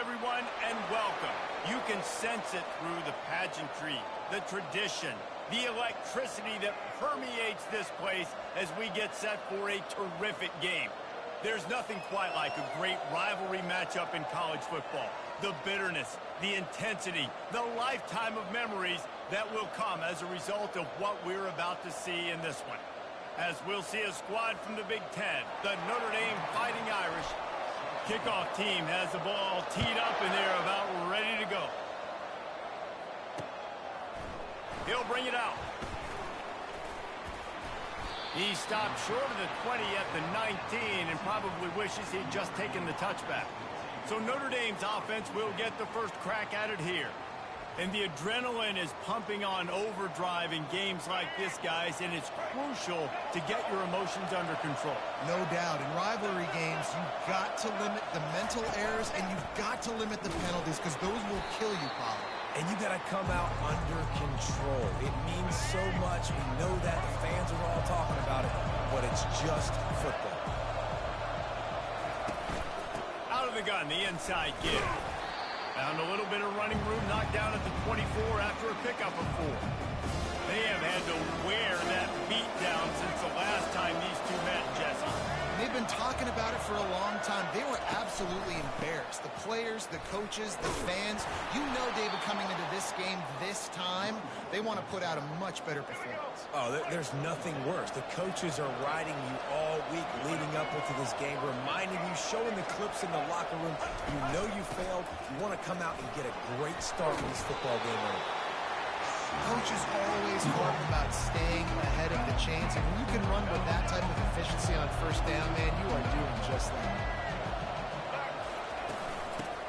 everyone, and welcome. You can sense it through the pageantry, the tradition, the electricity that permeates this place as we get set for a terrific game. There's nothing quite like a great rivalry matchup in college football. The bitterness, the intensity, the lifetime of memories that will come as a result of what we're about to see in this one. As we'll see a squad from the Big Ten, the Notre Dame Fighting Irish. Kickoff team has the ball teed up and they're about ready to go. He'll bring it out. He stopped short of the 20 at the 19 and probably wishes he'd just taken the touchback. So Notre Dame's offense will get the first crack at it here. And the adrenaline is pumping on overdrive in games like this, guys, and it's crucial to get your emotions under control. No doubt. In rivalry games, you've got to limit the mental errors and you've got to limit the penalties because those will kill you, Paul. And you got to come out under control. It means so much. We know that. The fans are all talking about it, but it's just football. Out of the gun, the inside give. Found a little bit of running room, knocked down at the 24 after a pickup of 4. They have had to wear that beat down since the last time these two met, Jesse. They've been talking about it for a long time. They were absolutely embarrassed. The players, the coaches, the fans. You know, David, coming into this game this time, they want to put out a much better performance. Oh, there's nothing worse. The coaches are riding you all week leading up into this game, reminding you, showing the clips in the locker room. You know you failed. You want to come out and get a great start in this football game early. Coaches always harp about staying ahead of the chains, and when you can run with that type of efficiency on first down, man, you are doing just that.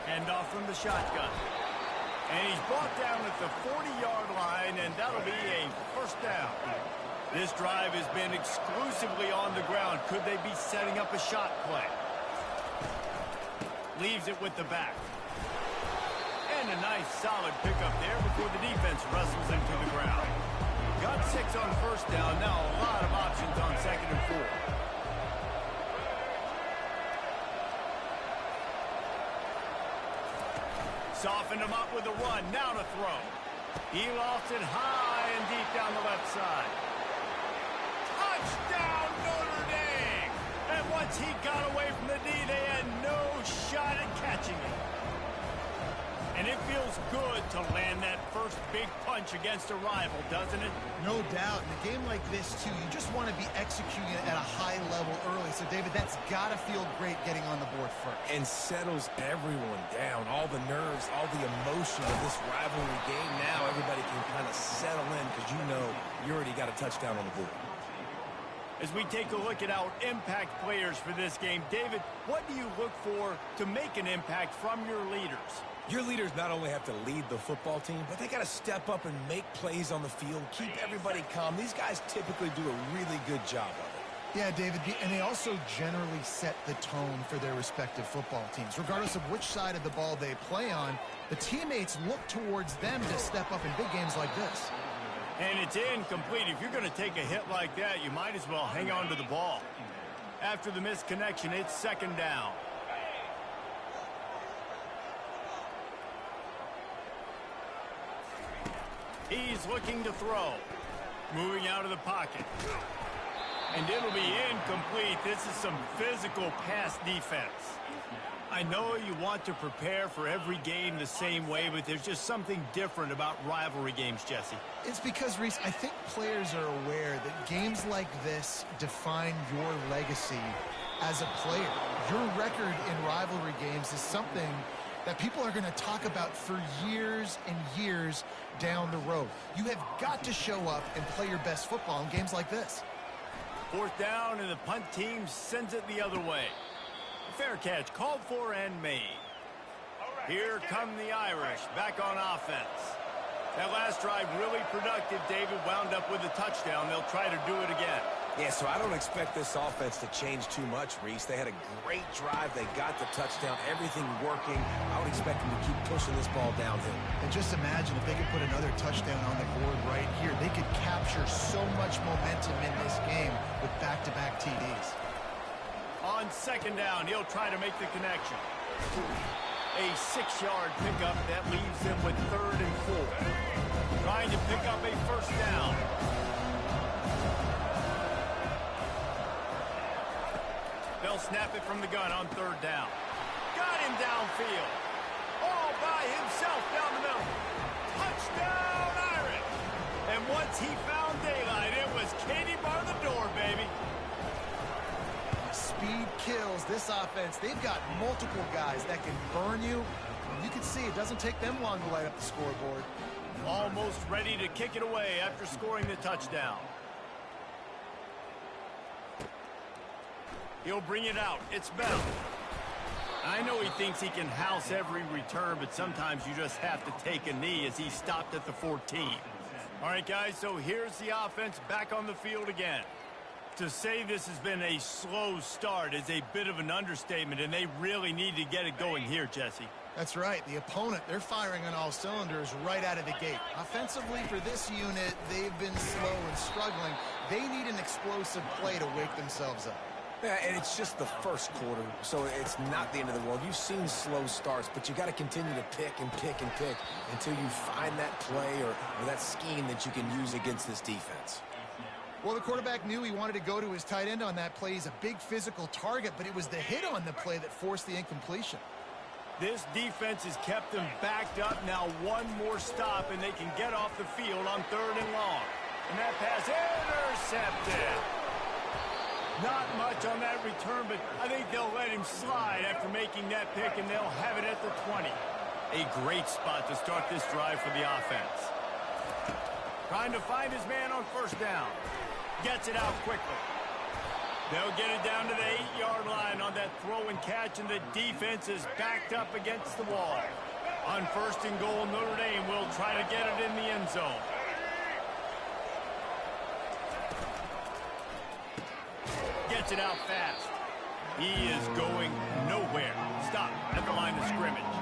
Hand off from the shotgun. And he's brought down at the 40-yard line, and that'll be a first down. This drive has been exclusively on the ground. Could they be setting up a shot play? Leaves it with the back. And a nice solid pickup there before the defense wrestles him to the ground. Got 6 on first down. Now a lot of options on 2nd and 4. Softened him up with a run. Now to throw. He lost it high and deep down the left side. Touchdown, Notre Dame! And once he got away from the D, they had no shot at catching it. And it feels good to land that first big punch against a rival, doesn't it? No doubt. In a game like this, too, you just want to be executing at a high level early. So, David, that's got to feel great getting on the board first. And settles everyone down. All the nerves, all the emotion of this rivalry game. Now everybody can kind of settle in because you know you already got a touchdown on the board. As we take a look at our impact players for this game, David, what do you look for to make an impact from your leaders? Your leaders not only have to lead the football team, but they got to step up and make plays on the field, keep everybody calm. These guys typically do a really good job of it. Yeah, David, and they also generally set the tone for their respective football teams. Regardless of which side of the ball they play on, the teammates look towards them to step up in big games like this. And it's incomplete. If you're going to take a hit like that, you might as well hang on to the ball. After the missed connection, it's 2nd down. He's looking to throw. Moving out of the pocket. And it'll be incomplete. This is some physical pass defense. I know you want to prepare for every game the same way, but there's just something different about rivalry games, Jesse. It's because, Reese, I think players are aware that games like this define your legacy as a player. Your record in rivalry games is something that people are going to talk about for years and years down the road. You have got to show up and play your best football in games like this. 4th down, and the punt team sends it the other way. Fair catch, called for and made. Here come the Irish, back on offense. That last drive really productive. David wound up with a touchdown. They'll try to do it again. Yeah, so I don't expect this offense to change too much, Reese. They had a great drive. They got the touchdown, everything working. I would expect them to keep pushing this ball downhill. And just imagine if they could put another touchdown on the board right here. They could capture so much momentum in this game with back-to-back TDs. On 2nd down, he'll try to make the connection. A 6-yard pickup that leaves them with 3rd and 4. Trying to pick up a first down. They'll snap it from the gun on 3rd down. Got him downfield. All by himself down the middle. Touchdown, Irish. And once he found daylight, it was Katie bar the door, baby. Speed kills this offense. They've got multiple guys that can burn you. You can see it doesn't take them long to light up the scoreboard. Almost ready to kick it away after scoring the touchdown. He'll bring it out. It's Bell. I know he thinks he can house every return, but sometimes you just have to take a knee as he stopped at the 14. All right, guys, so here's the offense back on the field again. To say this has been a slow start is a bit of an understatement, and they really need to get it going here, Jesse. That's right. The opponent, they're firing on all cylinders right out of the gate. Offensively, for this unit, they've been slow and struggling. They need an explosive play to wake themselves up. Yeah, and it's just the first quarter, so it's not the end of the world. You've seen slow starts, but you got to continue to pick and pick and pick until you find that play or that scheme that you can use against this defense. Well, the quarterback knew he wanted to go to his tight end on that play. He's a big physical target, but it was the hit on the play that forced the incompletion. This defense has kept them backed up. Now one more stop, and they can get off the field on 3rd and long. And that pass intercepted. Not much on that return, but I think they'll let him slide after making that pick, and they'll have it at the 20. A great spot to start this drive for the offense. Trying to find his man on 1st down. Gets it out quickly. They'll get it down to the 8-yard line on that throw and catch, and the defense is backed up against the wall. On 1st and goal, Notre Dame will try to get it in the end zone. Gets it out fast. He is going nowhere. Stop at the line of scrimmage.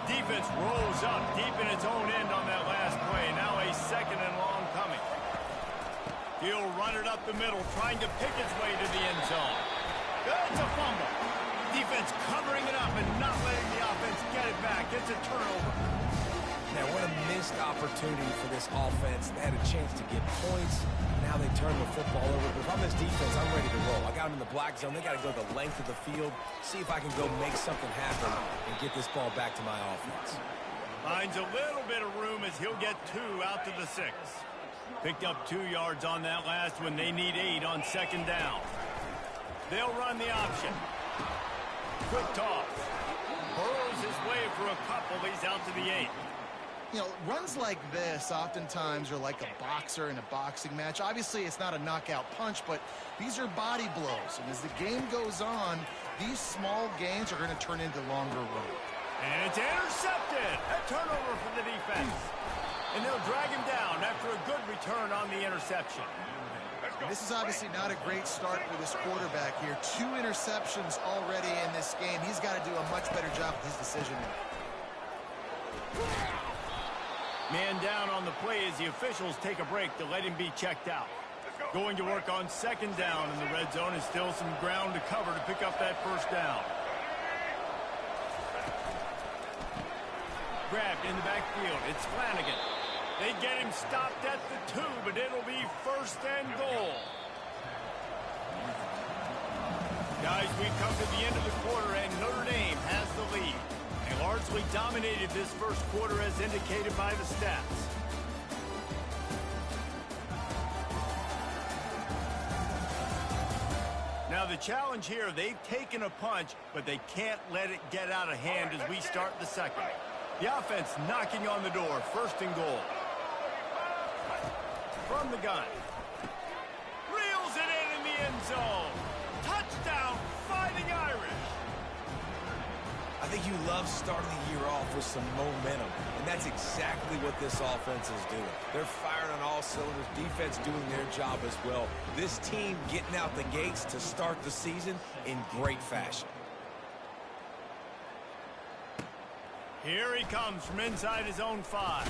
Defense rolls up deep in its own end on that last play. Now a 2nd and long coming. He'll run it up the middle, trying to pick its way to the end zone. It's a fumble. Defense covering it up and not letting the offense get it back. It's a turnover. Now, what a missed opportunity for this offense. They had a chance to get points. Now they turn the football over. But if I'm this defense, I'm ready to roll. I got them in the black zone. They got to go the length of the field, see if I can go make something happen and get this ball back to my offense. Finds a little bit of room as he'll get 2 out to the 6. Picked up 2 yards on that last one. They need 8 on 2nd down. They'll run the option. Quick toss. Burrows his way for a couple. He's out to the 8. You know, runs like this oftentimes are like a boxer in a boxing match. Obviously, it's not a knockout punch, but these are body blows. And as the game goes on, these small gains are going to turn into longer runs. And it's intercepted. A turnover for the defense. And they'll drag him down after a good return on the interception. This is obviously not a great start for this quarterback here. 2 interceptions already in this game. He's got to do a much better job with his decision making. Man down on the play as the officials take a break to let him be checked out. Going to work on 2nd down in the red zone, and still some ground to cover to pick up that 1st down. Grabbed in the backfield. It's Flanagan. They get him stopped at the 2, but it'll be 1st and goal. Guys, we've come to the end of the quarter, and Notre Dame has the lead. They largely dominated this 1st quarter as indicated by the stats. Now the challenge here, they've taken a punch, but they can't let it get out of hand as we start the 2nd. The offense knocking on the door, 1st and goal. From the gun. Reels it in the end zone. Touchdown, Fighting Irish. I think you love starting the year off with some momentum, and that's exactly what this offense is doing. They're firing on all cylinders, defense doing their job as well. This team getting out the gates to start the season in great fashion. Here he comes from inside his own 5.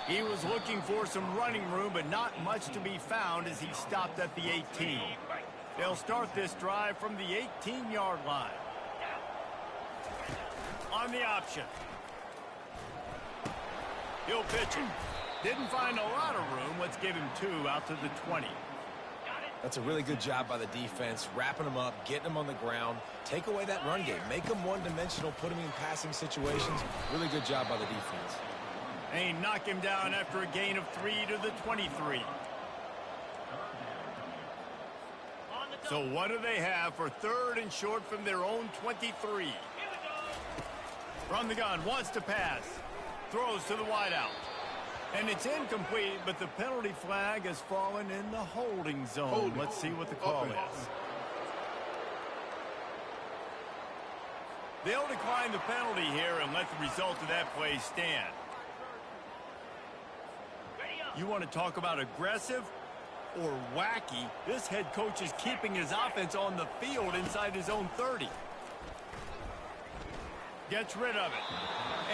He was looking for some running room, but not much to be found as he stopped at the 18. They'll start this drive from the 18-yard line. on the option. He'll pitch it. Didn't find a lot of room. Let's give him 2 out to the 20. That's a really good job by the defense, wrapping them up, getting them on the ground. Take away that run game. Make them one-dimensional, put them in passing situations. Really good job by the defense. And he knocked him down after a gain of 3 to the 23. So what do they have for 3rd and short from their own 23? From the gun, wants to pass. Throws to the wideout. And it's incomplete, but the penalty flag has fallen in the holding zone. Let's see what the call is. They'll decline the penalty here and let the result of that play stand. You want to talk about aggressive or wacky? This head coach is keeping his offense on the field inside his own 30. Gets rid of it.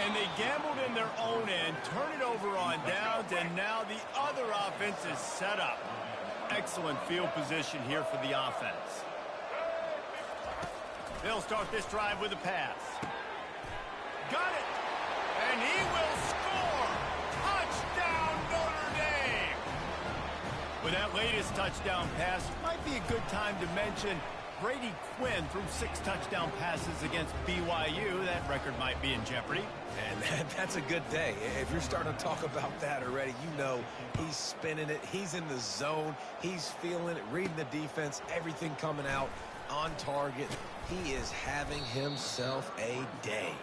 And they gambled in their own end, turn it over on downs, and now the other offense is set up. Excellent field position here for the offense. They'll start this drive with a pass. Got it! And he will score! Touchdown, Notre Dame! With that latest touchdown pass, might be a good time to mention Brady Quinn threw 6 touchdown passes against BYU. That record might be in jeopardy. And that's a good day. If you're starting to talk about that already, you know he's spinning it. He's in the zone. He's feeling it, reading the defense, everything coming out on target. He is having himself a day.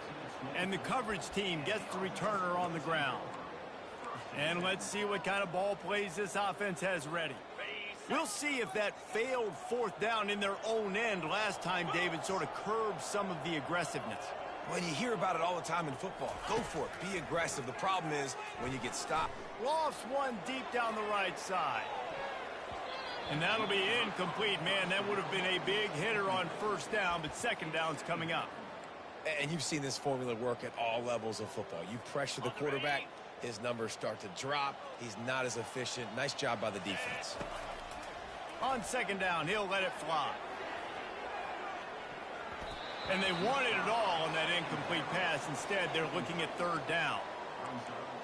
And the coverage team gets the returner on the ground. And let's see what kind of ball plays this offense has ready. We'll see if that failed 4th down in their own end last time, David, sort of curbed some of the aggressiveness. Well, you hear about it all the time in football. Go for it. Be aggressive. The problem is when you get stopped. Lofts one deep down the right side. And that'll be incomplete, man. That would have been a big hitter on 1st down, but 2nd down's coming up. And you've seen this formula work at all levels of football. You pressure the quarterback, his numbers start to drop. He's not as efficient. Nice job by the defense. On 2nd down, he'll let it fly. And they wanted it all on that incomplete pass. Instead, they're looking at 3rd down.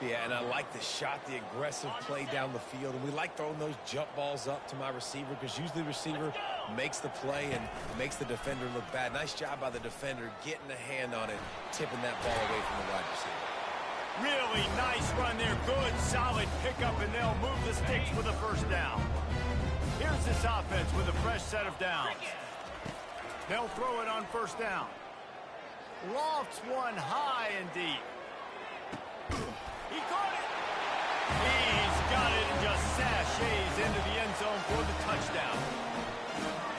Yeah, and I like the shot, the aggressive play down the field. And we like throwing those jump balls up to my receiver because usually the receiver makes the play and makes the defender look bad. Nice job by the defender getting a hand on it, tipping that ball away from the wide receiver. Really nice run there. Good, solid pickup, and they'll move the sticks for the 1st down. Here's this offense with a fresh set of downs. They'll throw it on 1st down. Lofts one high and deep. He caught it. He's got it and just sashays into the end zone for the touchdown.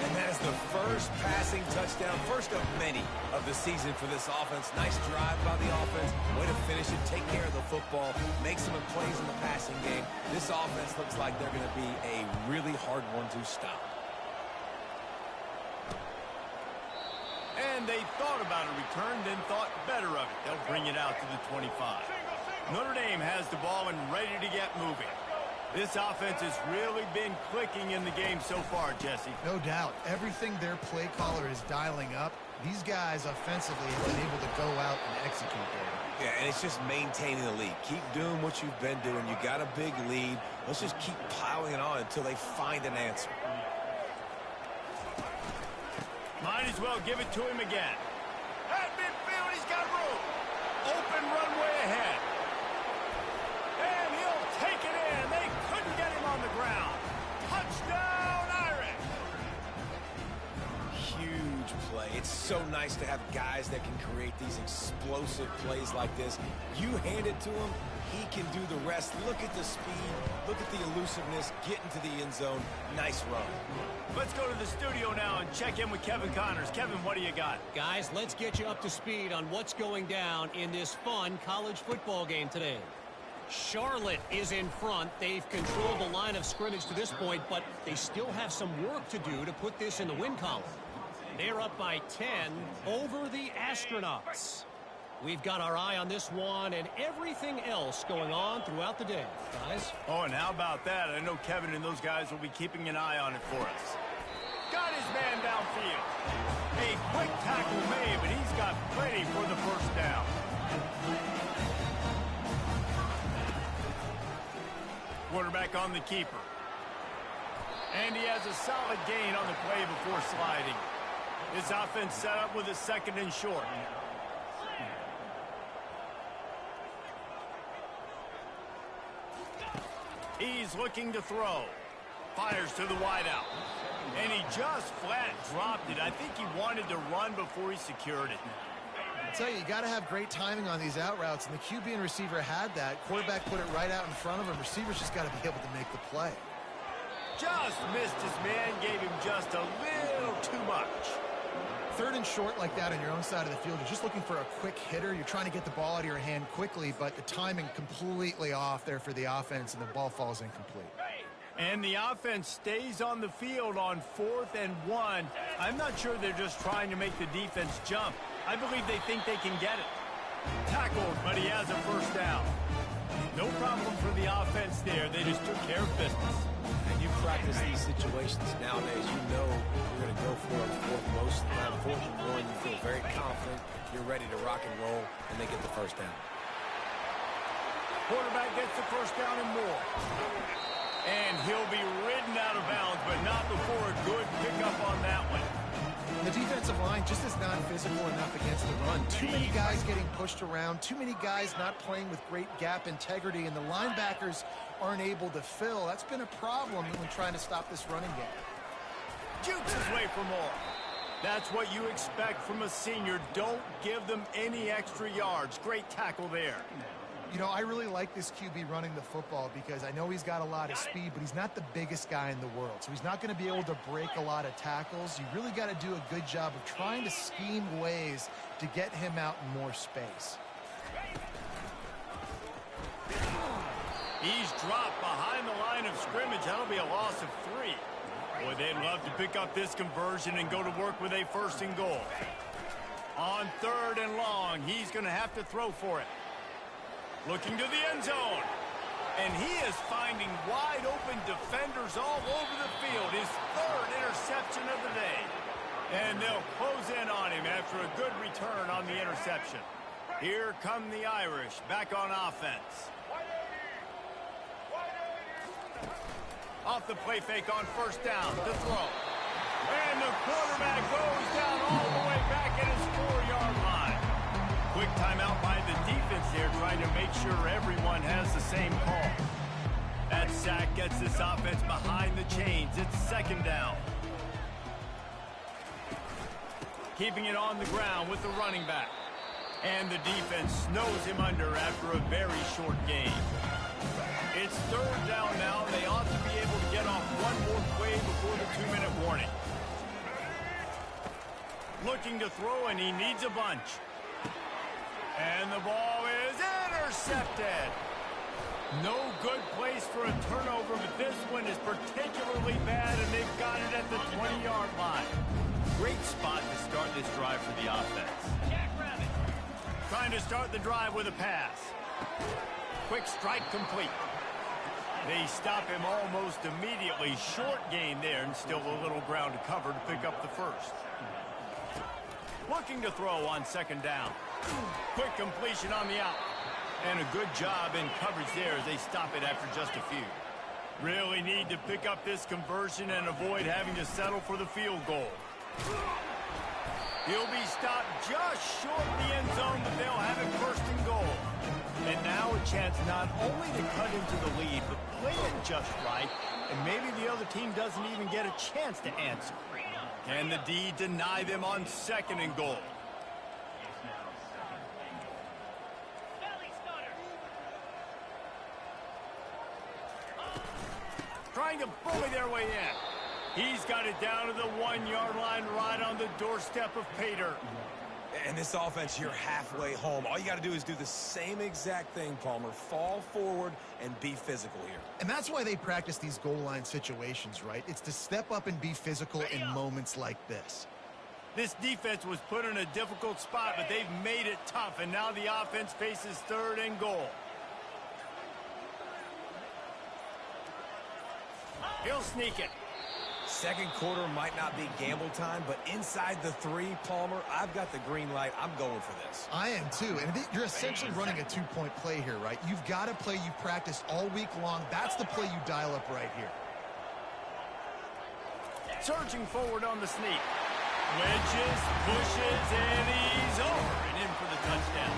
And that is the first passing touchdown, first of many of the season for this offense. Nice drive by the offense. Way to finish it, take care of the football, make some plays in the passing game. This offense looks like they're going to be a really hard one to stop. And they thought about a return, then thought better of it. They'll bring it out to the 25. Notre Dame has the ball and ready to get moving. This offense has really been clicking in the game so far, Jesse. No doubt. Everything their play caller is dialing up, these guys offensively have been able to go out and execute there. Yeah, and it's just maintaining the lead. Keep doing what you've been doing. You got a big lead. Let's just keep piling it on until they find an answer. Might as well give it to him again. At midfield, he's got room. Open runway ahead. And he'll take it in. They couldn't get him on the ground. Touchdown, Irish. Huge play. It's so nice to have guys that can create these explosive plays like this. You hand it to him, he can do the rest. Look at the speed. Look at the elusiveness. Get into the end zone. Nice run. Let's go to the studio now and check in with Kevin Connors. Kevin, what do you got? Guys, let's get you up to speed on what's going down in this fun college football game today. Charlotte is in front. They've controlled the line of scrimmage to this point, but they still have some work to do to put this in the win column. They're up by 10 over the Astronauts. We've got our eye on this one and everything else going on throughout the day, guys. Oh, and how about that? I know Kevin and those guys will be keeping an eye on it for us. got his man downfield. A quick tackle made, but he's got plenty for the first down. Quarterback on the keeper. And he has a solid gain on the play before sliding. This offense set up with a 2nd and short. He's looking to throw. Fires to the wideout. And he just flat dropped it. I think he wanted to run before he secured it. I tell you got to have great timing on these out routes, and the QB and receiver had that. Quarterback put it right out in front of him. Receivers just got to be able to make the play. Just missed his man, gave him just a little too much. 3rd and short like that on your own side of the field, you're just looking for a quick hitter. You're trying to get the ball out of your hand quickly, but the timing completely off there for the offense, and the ball falls incomplete. And the offense stays on the field on 4th and 1. I'm not sure they're just trying to make the defense jump. I believe they think they can get it. Tackled, but he has a first down. No problem for the offense there. They just took care of business. And you practice these situations nowadays. You know you're going to go for it most of the time. 4th and 1, you feel very confident. You're ready to rock and roll, and they get the first down. Quarterback gets the first down and more. And he'll be ridden out of bounds, but not before a good pickup on that one. The defensive line just is not physical enough against the run. Too many guys getting pushed around, too many guys not playing with great gap integrity, and the linebackers aren't able to fill. That's been a problem when trying to stop this running game. Jukes his way for more. That's what you expect from a senior. Don't give them any extra yards. Great tackle there. You know, I really like this QB running the football because I know he's got a lot of speed, but he's not the biggest guy in the world. So he's not going to be able to break a lot of tackles. You really got to do a good job of trying to scheme ways to get him out in more space. He's dropped behind the line of scrimmage. That'll be a loss of 3. Boy, they'd love to pick up this conversion and go to work with a 1st and goal. On 3rd and long, he's going to have to throw for it. Looking to the end zone. And he is finding wide open defenders all over the field. His 3rd interception of the day. And they'll close in on him after a good return on the interception. Here come the Irish back on offense. Off the play fake on 1st down to throw. And the quarterback goes down all the way back at his 4-yard line. Quick timeout by the defense there, trying to make sure everyone has the same call. That sack gets this offense behind the chains. It's 2nd down. Keeping it on the ground with the running back. And the defense snows him under after a very short game. It's 3rd down now. They ought to be able to get off one more play before the 2-minute warning. Looking to throw, and he needs a bunch. And the ball is intercepted. No good place for a turnover, but this one is particularly bad, and they've got it at the 20-yard line. Great spot to start this drive for the offense. Trying to start the drive with a pass. Quick strike complete. They stop him almost immediately. Short gain there, and still a little ground to cover to pick up the 1st. Looking to throw on 2nd down. Quick completion on the out. And a good job in coverage there as they stop it after just a few. Really need to pick up this conversion and avoid having to settle for the field goal. He'll be stopped just short the end zone, but they'll have it 1st and goal. And now a chance not only to cut into the lead, but play it just right, and maybe the other team doesn't even get a chance to answer. Can the D deny them on 2nd and goal? Trying to bully their way in. He's got it down to the 1-yard line right on the doorstep of pay dirt. And this offense, you're halfway home. All you got to do is do the same exact thing, Palmer. Fall forward and be physical here. And that's why they practice these goal line situations, right? It's to step up and be physical in moments like this. This defense was put in a difficult spot, but they've made it tough, and now the offense faces 3rd and goal. He'll sneak it. second quarter might not be gamble time, but inside the three, Palmer, I've got the green light. I'm going for this. I am too. And you're essentially running a two-point play here, right? You've got a play you've practiced all week long. That's the play you dial up right here. Surging forward on the sneak. Wedges, pushes, and he's over and in for the touchdown.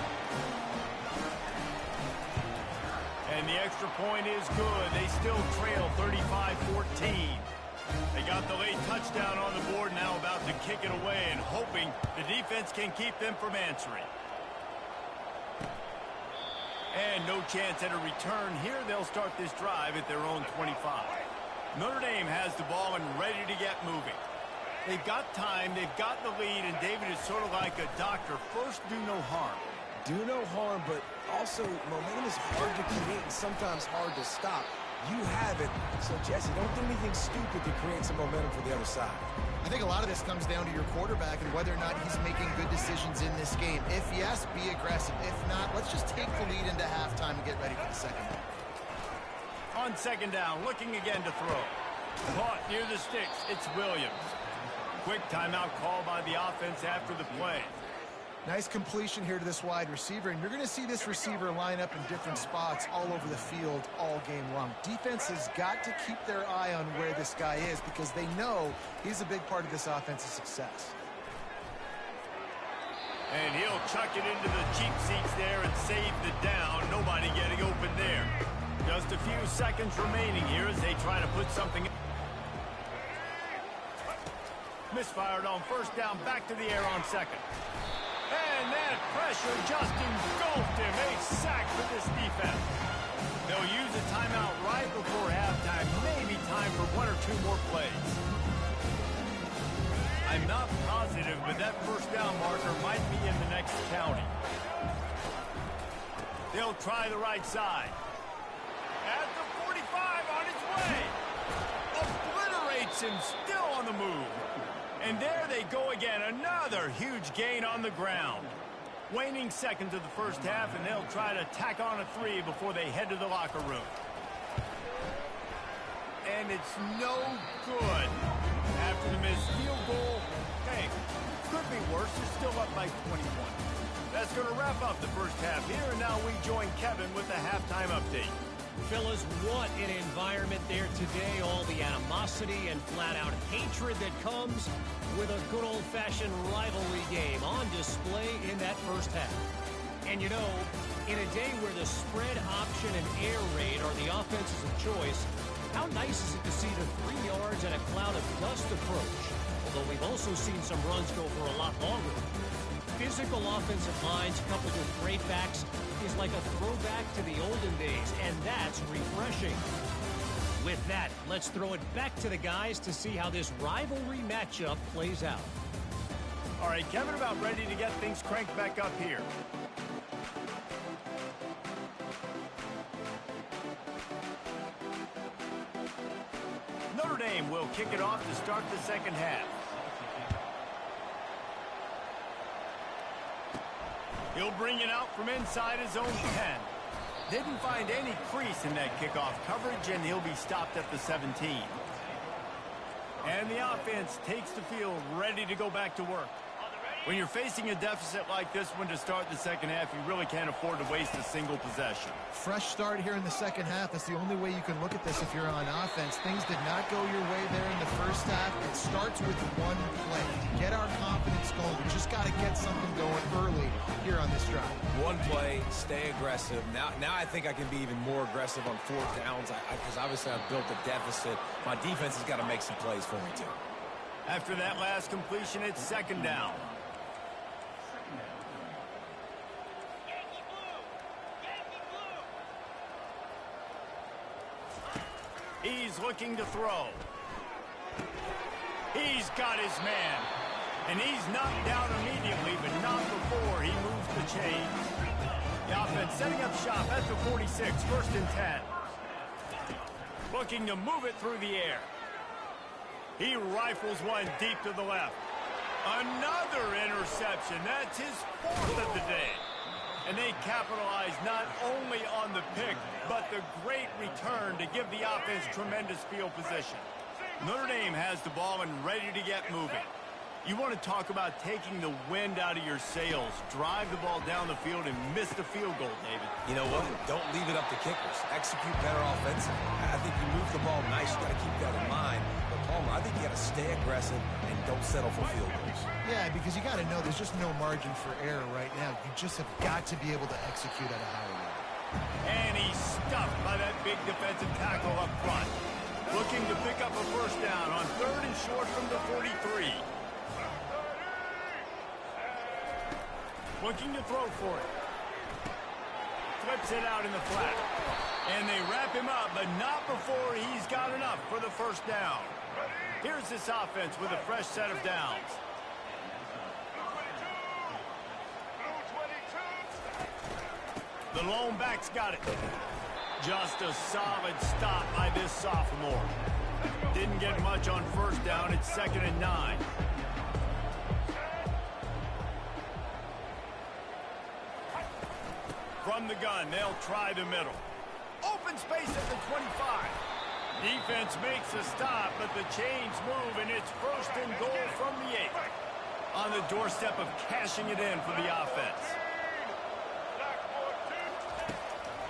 And the extra point is good. They still trail 35-14. They got the late touchdown on the board, now about to kick it away and hoping the defense can keep them from answering. And no chance at a return here. They'll start this drive at their own 25. Notre Dame has the ball and ready to get moving. They've got time, they've got the lead, and David is sort of like a doctor. First, do no harm. Do no harm, but also momentum is hard to create and sometimes hard to stop. You have it, so Jesse, don't do anything stupid to create some momentum for the other side. I think a lot of this comes down to your quarterback and whether or not he's making good decisions in this game. If yes, be aggressive. If not, let's just take the lead into halftime and get ready for the second half. On second down, looking again to throw. Caught near the sticks, it's Williams. Quick timeout call by the offense after the play. Nice completion here to this wide receiver, and you're going to see this receiver line up in different spots all over the field all game long. Defense has got to keep their eye on where this guy is because they know he's a big part of this offense's success. And he'll chuck it into the cheap seats there and save the down. Nobody getting open there. Just a few seconds remaining here as they try to put something. Misfired on first down, back to the air on second. And that pressure just engulfed him. A sack for this defense. They'll use a timeout right before halftime. Maybe time for one or two more plays. I'm not positive, but that first down marker might be in the next county. They'll try the right side. At the 45 on its way. Obliterates him, still on the move. And there they go again, another huge gain on the ground. Waning seconds of the first half, and they'll try to tack on a three before they head to the locker room. And it's no good. After the missed field goal, hey, could be worse. They're still up by 21. That's going to wrap up the first half here, and now we join Kevin with the halftime update. Fellas, what an environment there today. All the animosity and flat-out hatred that comes with a good old-fashioned rivalry game on display in that first half. And you know, in a day where the spread option and air raid are the offenses of choice, how nice is it to see the 3 yards and a cloud of dust approach? Although we've also seen some runs go for a lot longer. Physical offensive lines coupled with great backs is like a throwback to the olden days, and that's refreshing. With that, let's throw it back to the guys to see how this rivalry matchup plays out. All right, Kevin, about ready to get things cranked back up here. Notre Dame will kick it off to start the second half. He'll bring it out from inside his own 10. Didn't find any crease in that kickoff coverage, and he'll be stopped at the 17. And the offense takes the field, ready to go back to work. When you're facing a deficit like this one to start the second half, you really can't afford to waste a single possession. Fresh start here in the second half. That's the only way you can look at this if you're on offense. Things did not go your way there in the first half. It starts with one play. To get our confidence going, we just got to get something going early here on this drive. One play, stay aggressive. Now I think I can be even more aggressive on fourth downs because obviously I've built a deficit. My defense has got to make some plays for me too. After that last completion, it's second down. He's looking to throw. He's got his man. And he's knocked down immediately, but not before he moves the chains. The offense setting up shop at the 46, first and 10. Looking to move it through the air. He rifles one deep to the left. Another interception. That's his fourth of the day. And they capitalize not only on the pick, but the great return to give the offense tremendous field position. Notre Dame has the ball and ready to get moving. You want to talk about taking the wind out of your sails. Drive the ball down the field and miss the field goal, David. You know what? Don't leave it up to kickers. Execute better offensively. I think you move the ball nice. You got to keep that in mind. But, Palmer, I think you got to stay aggressive and don't settle for field goals. Yeah, because you got to know there's just no margin for error right now. You just have got to be able to execute at a higher level. And he's stuffed by that big defensive tackle up front. Looking to pick up a first down on 3rd and short from the 43. Looking to throw for it. Flips it out in the flat. And they wrap him up, but not before he's got enough for the first down. Here's this offense with a fresh set of downs. The lone back's got it. Just a solid stop by this sophomore. Didn't get much on first down. It's 2nd and 9. From the gun, they'll try the middle. Open space at the 25. Defense makes a stop, but the chains move, and it's 1st and goal from the 8. On the doorstep of cashing it in for the offense.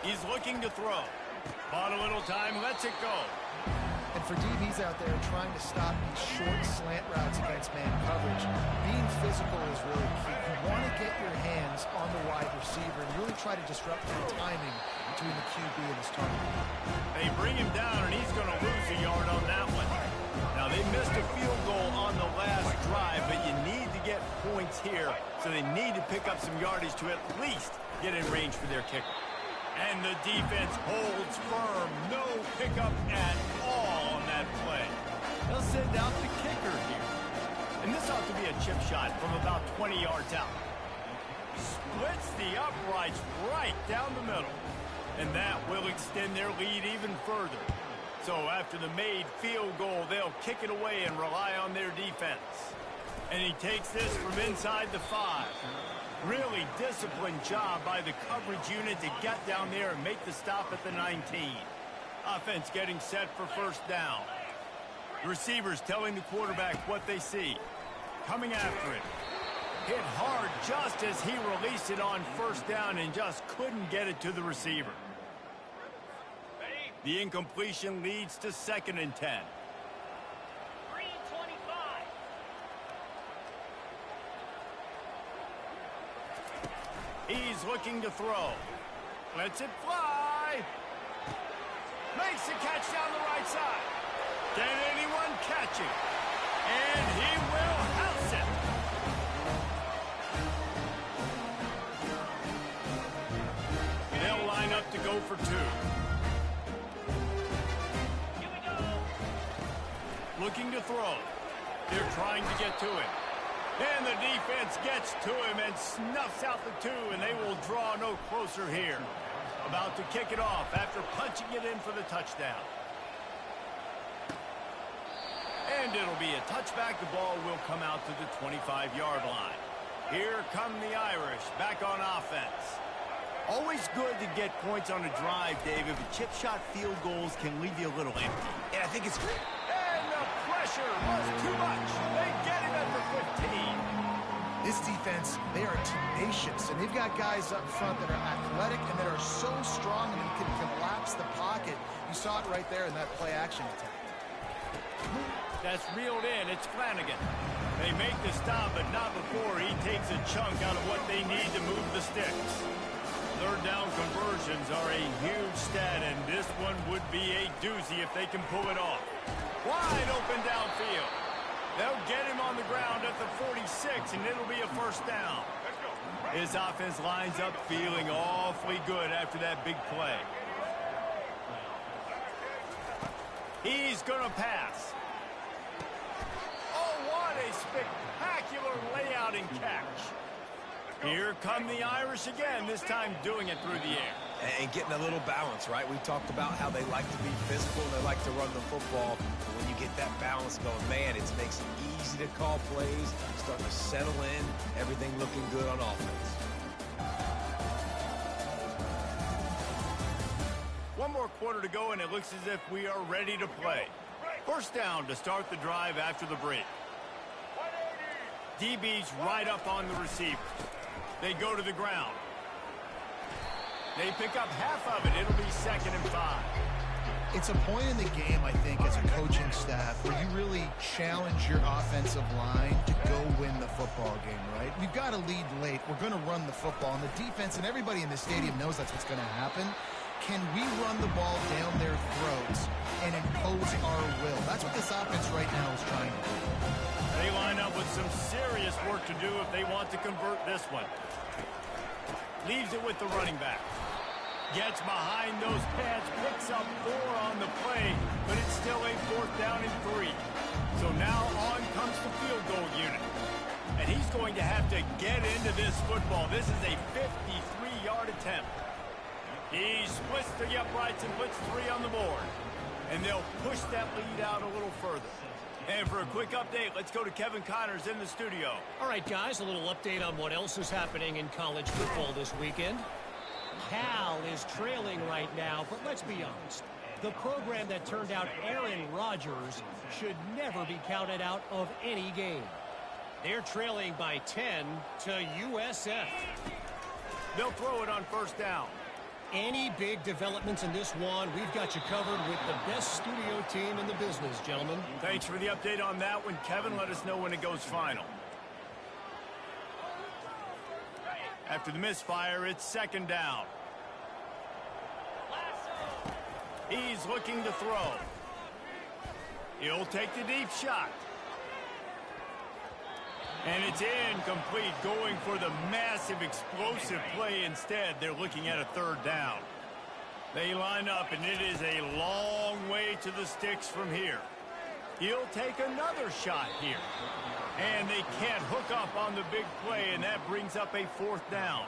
He's looking to throw. Bought a little time, lets it go. And for DBs out there trying to stop these short slant routes against man coverage, being physical is really key. You want to get your hands on the wide receiver and really try to disrupt the timing between the QB and his target. They bring him down, and he's going to lose a yard on that one. Now, they missed a field goal on the last drive, but you need to get points here, so they need to pick up some yardage to at least get in range for their kicker. And the defense holds firm. No pickup at all on that play. They'll send out the kicker here. And this ought to be a chip shot from about 20 yards out. Splits the uprights right down the middle. And that will extend their lead even further. So after the made field goal, they'll kick it away and rely on their defense. And he takes this from inside the 5. Really disciplined job by the coverage unit to get down there and make the stop at the 19. Offense getting set for first down. The receivers telling the quarterback what they see. Coming after it. Hit hard just as he released it on first down and just couldn't get it to the receiver. The incompletion leads to 2nd and 10. He's looking to throw. Lets it fly. Makes the catch down the right side. Can anyone catch it? And he will house it. They'll line up to go for 2. Here we go. Looking to throw. They're trying to get to it. And the defense gets to him and snuffs out the 2, and they will draw no closer here. About to kick it off after punching it in for the touchdown. And it'll be a touchback. The ball will come out to the 25-yard line. Here come the Irish back on offense. Always good to get points on a drive, David, but chip shot field goals can leave you a little empty. Yeah, I think it's great. And the pressure was too much. They get him at the 15. This defense, they are tenacious, and they've got guys up front that are athletic and that are so strong and can collapse the pocket. You saw it right there in that play-action attack. That's reeled in. It's Flanagan. They make the stop, but not before he takes a chunk out of what they need to move the sticks. 3rd down conversions are a huge stat, and this one would be a doozy if they can pull it off. Wide open downfield. They'll get him on the ground at the 46, and it'll be a first down. His offense lines up feeling awfully good after that big play. He's going to pass. Oh, what a spectacular layout and catch. Here come the Irish again, this time doing it through the air. And getting a little balance, right? We talked about how they like to be physical and they like to run the football. But when you get that balance going, man, it makes it easy to call plays, start to settle in, everything looking good on offense. One more quarter to go, and it looks as if we are ready to play. First down to start the drive after the break. DB's right up on the receiver. They go to the ground. They pick up half of it. It'll be 2nd and 5. It's a point in the game, I think, as a coaching staff where you really challenge your offensive line to go win the football game, right? We've got to lead late. We're going to run the football. And the defense and everybody in the stadium knows that's what's going to happen. Can we run the ball down their throats and impose our will? That's what this offense right now is trying to do. They line up with some serious work to do if they want to convert this one. Leaves it with the running back. Gets behind those pads, picks up 4 on the play, but it's still a 4th down and 3. So now on comes the field goal unit. And he's going to have to get into this football. This is a 53-yard attempt. He splits the uprights and puts 3 on the board. And they'll push that lead out a little further. And for a quick update, let's go to Kevin Connors in the studio. All right, guys, a little update on what else is happening in college football this weekend. Cal is trailing right now, but let's be honest. The program that turned out Aaron Rodgers should never be counted out of any game. They're trailing by 10 to USF. They'll throw it on first down. Any big developments in this one, we've got you covered with the best studio team in the business, gentlemen. Thanks for the update on that one, Kevin. Let us know when it goes final. After the misfire, it's 2nd down. He's looking to throw. He'll take the deep shot. And it's incomplete, going for the massive explosive play instead. They're looking at a 3rd down. They line up, and it is a long way to the sticks from here. He'll take another shot here. And they can't hook up on the big play, and that brings up a 4th down.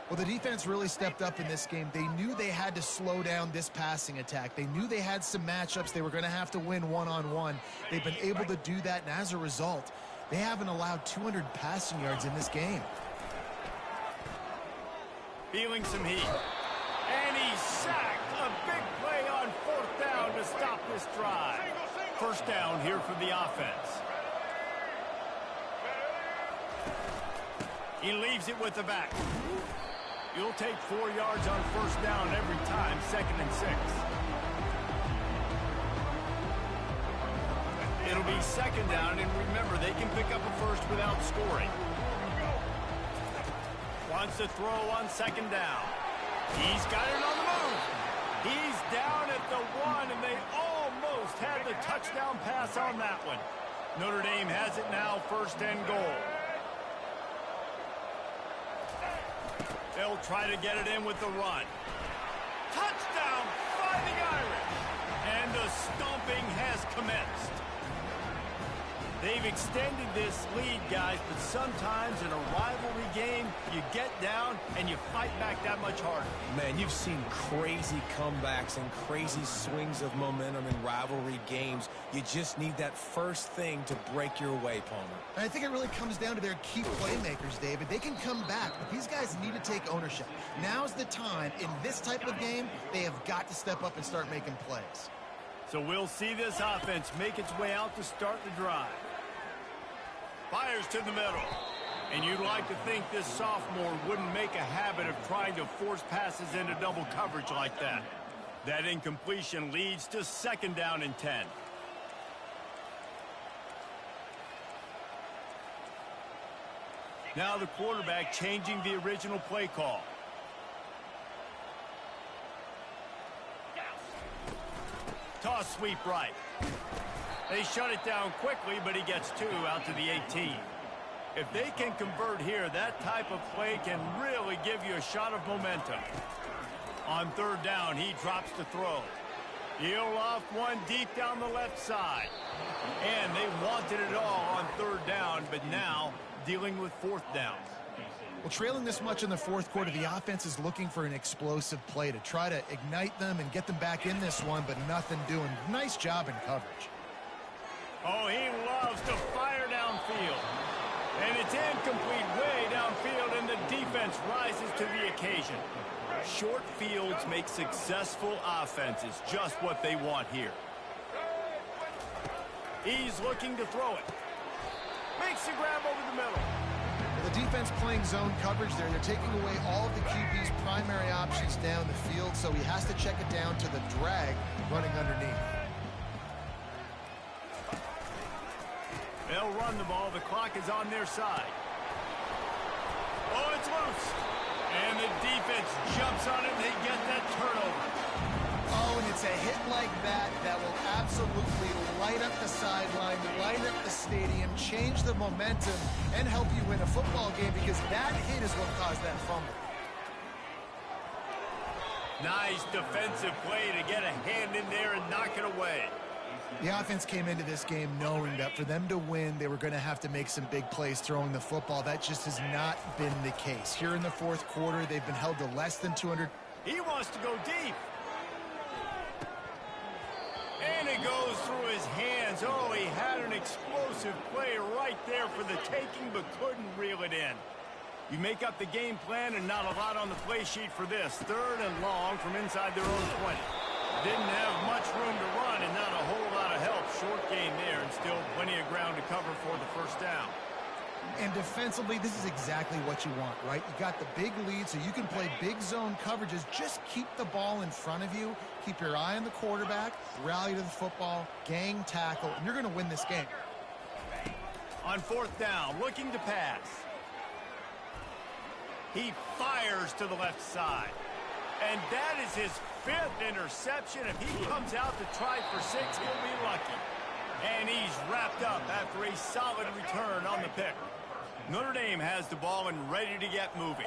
Well, the defense really stepped up in this game. They knew they had to slow down this passing attack. They knew they had some matchups they were going to have to win one-on-one. They've been able to do that, and as a result, they haven't allowed 200 passing yards in this game. Feeling some heat. And he's sacked. A big play on 4th down to stop this drive. First down here for the offense. He leaves it with the back. You'll take 4 yards on first down every time, 2nd and 6. It'll be 2nd down, and remember, they can pick up a first without scoring. Wants to throw on 2nd down. He's got it on the move. He's down at the 1, and they almost had the touchdown pass on that one. Notre Dame has it now, 1st and goal. They'll try to get it in with the run. Touchdown, Fighting Irish! And the stomping has commenced. They've extended this lead, guys, but sometimes in a rivalry game, you get down and you fight back that much harder. Man, you've seen crazy comebacks and crazy swings of momentum in rivalry games. You just need that first thing to break your way, Palmer. And I think it really comes down to their key playmakers, David. They can come back, but these guys need to take ownership. Now's the time. In this type of game, they have got to step up and start making plays. So we'll see this offense make its way out to start the drive. Fires to the middle. And you'd like to think this sophomore wouldn't make a habit of trying to force passes into double coverage like that. That incompletion leads to 2nd down and 10. Now the quarterback changing the original play call. Toss sweep right. They shut it down quickly, but he gets 2 out to the 18. If they can convert here, that type of play can really give you a shot of momentum. On 3rd down, he drops to throw. He'll loft one deep down the left side. And they wanted it all on 3rd down, but now dealing with 4th down. Well, trailing this much in the 4th quarter, the offense is looking for an explosive play to try to ignite them and get them back in this one, but nothing doing. Nice job in coverage. Oh, he loves to fire downfield. And it's incomplete way downfield, and the defense rises to the occasion. Short fields make successful offenses just what they want here. He's looking to throw it. Makes the grab over the middle. The defense playing zone coverage there. They're taking away all of the QB's primary options down the field, so he has to check it down to the drag running underneath. They'll run the ball. The clock is on their side. Oh, it's loose. And the defense jumps on it. They get that turnover. Oh, and it's a hit like that that will absolutely light up the sideline, light up the stadium, change the momentum, and help you win a football game, because that hit is what caused that fumble. Nice defensive play to get a hand in there and knock it away. The offense came into this game knowing that for them to win, they were going to have to make some big plays throwing the football. That just has not been the case. Here in the fourth quarter, they've been held to less than 200. He wants to go deep. And it goes through his hands. Oh, he had an explosive play right there for the taking, but couldn't reel it in. You make up the game plan and not a lot on the play sheet for this. 3rd and long from inside their own 20. Didn't have much room to run and not a whole lot of help. Short game there and still plenty of ground to cover for the first down. And defensively, this is exactly what you want, right? You got the big lead, so you can play big zone coverages. Just keep the ball in front of you. Keep your eye on the quarterback. Rally to the football. Gang tackle. And you're going to win this game. On 4th down, looking to pass. He fires to the left side. And that is his 5th interception. If he comes out to try for 6, he'll be lucky. And he's wrapped up after a solid return on the pick. Notre Dame has the ball and ready to get moving.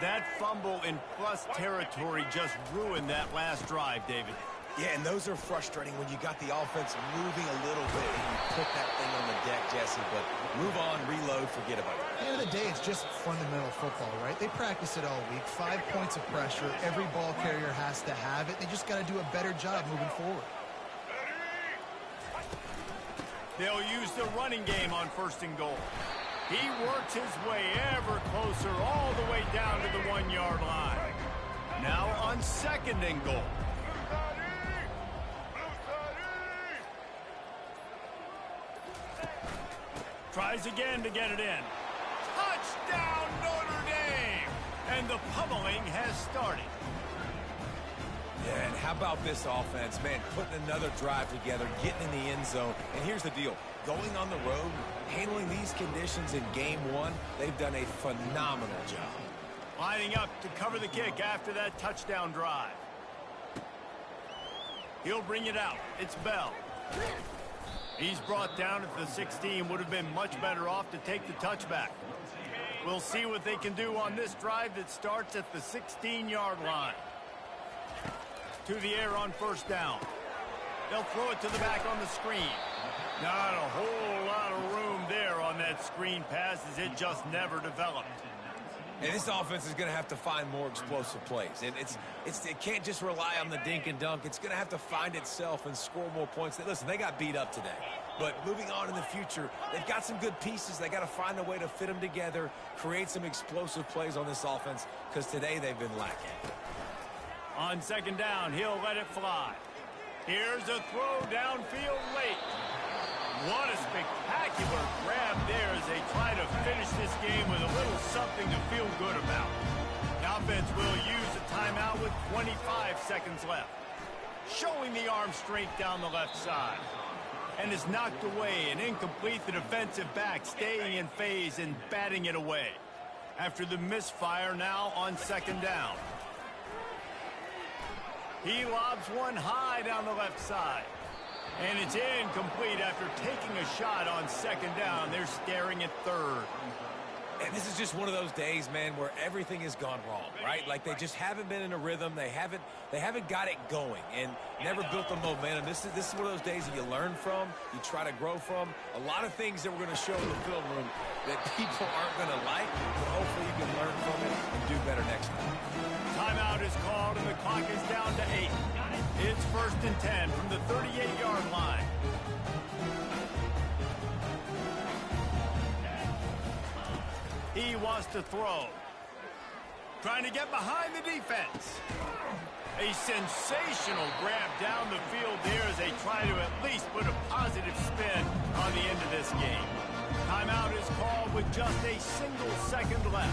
That fumble in plus territory just ruined that last drive, David. Yeah, and those are frustrating when you got the offense moving a little bit and you put that thing on the deck, Jesse. But move on, reload, forget about it. At the end of the day, it's just fundamental football, right? They practice it all week. 5 points of pressure. Every ball carrier has to have it. They just got to do a better job moving forward. They'll use the running game on 1st and goal. He works his way ever closer all the way down to the 1-yard line. Now on 2nd and goal. Tries again to get it in. Touchdown, Notre Dame! And the pummeling has started. Yeah, and how about this offense, man, putting another drive together, getting in the end zone. And here's the deal. Going on the road, handling these conditions in game 1, they've done a phenomenal job. Lining up to cover the kick after that touchdown drive. He'll bring it out. It's Bell. He's brought down at the 16. Would have been much better off to take the touchback. We'll see what they can do on this drive that starts at the 16-yard line. To the air on 1st down. They'll throw it to the back on the screen. Not a whole lot of room there on that screen pass, as it just never developed. And this offense is going to have to find more explosive plays. And it can't just rely on the dink and dunk. It's going to have to find itself and score more points. Listen, they got beat up today. But moving on in the future, they've got some good pieces. They got to find a way to fit them together, create some explosive plays on this offense, because today they've been lacking. On 2nd down, he'll let it fly. Here's a throw downfield late. What a spectacular grab there as they try to finish this game with a little something to feel good about. The offense will use a timeout with 25 seconds left. Showing the arm strength down the left side. And is knocked away and incomplete. The defensive back staying in phase and batting it away. After the misfire, now on 2nd down. He lobs one high down the left side. And it's incomplete after taking a shot on 2nd down. They're staring at 3rd. And this is just one of those days, man, where everything has gone wrong, right? Like they just haven't been in a rhythm. They haven't got it going and never built the momentum. This is one of those days that you learn from, you try to grow from. A lot of things that we're going to show in the film room that people aren't going to like, but hopefully you can learn from it and do better next time. Timeout is called and the clock is down to 8. It's 1st and 10 from the 38-yard line. He wants to throw. Trying to get behind the defense. A sensational grab down the field there as they try to at least put a positive spin on the end of this game. Timeout is called with just a single second left.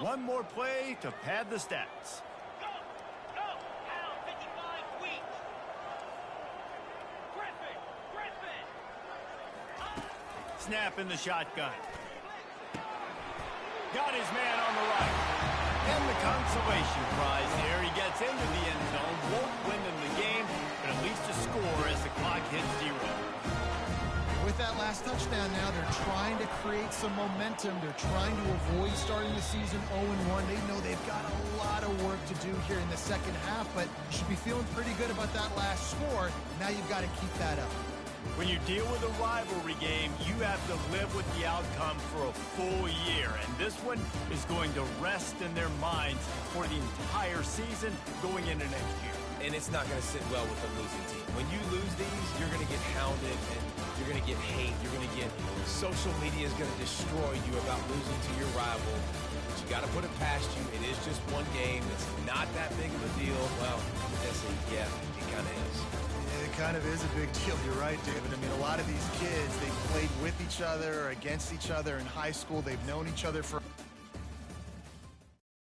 One more play to pad the stats. Go! Now 55 weeks. Griffin! Snap in the shotgun. Got his man on the right. And the consolation prize here. He gets into the end zone. Won't win in the game, but at least a score as the clock hits 0. With that last touchdown now, they're trying to create some momentum. They're trying to avoid starting the season 0-1. They know they've got a lot of work to do here in the second half, but you should be feeling pretty good about that last score. Now you've got to keep that up. When you deal with a rivalry game, you have to live with the outcome for a full year, and this one is going to rest in their minds for the entire season going into next year. And it's not going to sit well with a losing team. When you lose these, you're going to get hounded, and you're going to get hate. You're going to get social media is going to destroy you about losing to your rival. But you got to put it past you. It is just one game. It's not that big of a deal. Well, I say, yeah, it kind of is. It kind of is a big deal. You're right, David. I mean, a lot of these kids, they've played with each other or against each other in high school. They've known each other for